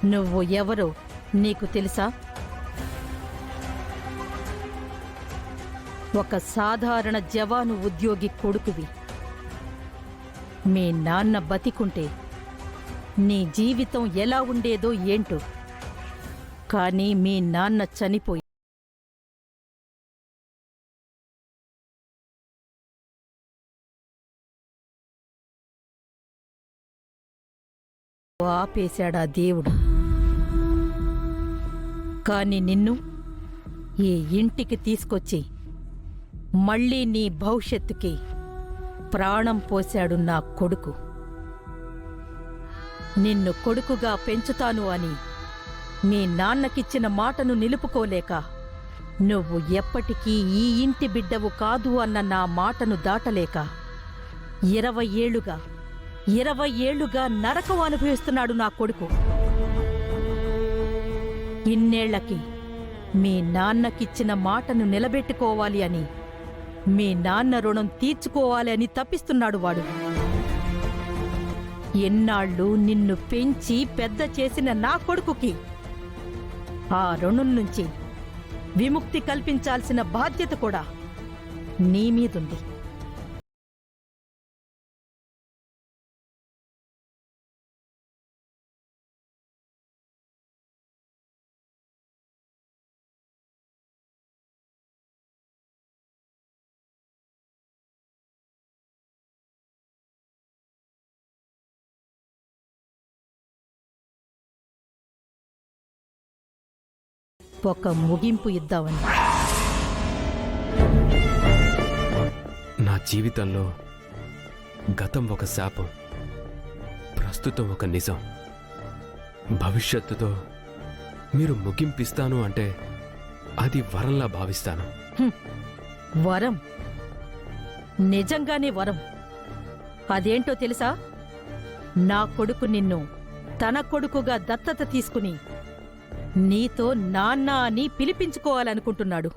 నువ్వు ఎవరో నీకు తెలుసా? ఒక సాధారణ జవాను ఉద్యోగి కొడుకువి. మీ నాన్న బతికుంటే నీ జీవితం ఎలా ఉండేదో ఏంటో, కానీ మీ నాన్న చనిపోయి ఆపేశాడా దేవుడు. కాని నిన్ను ఈ ఇంటికి తీసుకొచ్చి మళ్ళీ నీ భవిష్యత్తుకి ప్రాణం పోశాడు నా కొడుకు. నిన్ను కొడుకుగా పెంచుతాను అని మీ నాన్నకిచ్చిన మాటను నిలుపుకోలేక, నువ్వు ఎప్పటికీ ఈ ఇంటి బిడ్డవు కాదు అన్న నా మాటను దాటలేక 20 ఏళ్లుగా నరకం అనుభవిస్తున్నాడు నా కొడుకు. ఇన్నేళ్లకి మీ నాన్నకిచ్చిన మాటను నిలబెట్టుకోవాలి అని, మీ నాన్న రుణం తీర్చుకోవాలి అని తప్పిస్తున్నాడు వాడు. ఎన్నాళ్ళు నిన్ను పెంచి పెద్ద చేసిన నా కొడుకుకి ఆ రుణం నుంచి విముక్తి కల్పించాల్సిన బాధ్యత కూడా నీ మీదుంది. ఒక ముగింపు ఇద్దామని. నా జీవితంలో గతం ఒక శాపం, ప్రస్తుతం ఒక నిజం. భవిష్యత్తుతో మీరు ముగింపిస్తాను అంటే అది వరంలా భావిస్తాను. వరం? నిజంగానే వరం. అదేంటో తెలుసా? నా కొడుకు నిన్ను తన కొడుకుగా దత్తత తీసుకుని నీతో నాన్న అని పిలిపించుకోవాలనుకుంటున్నాడు.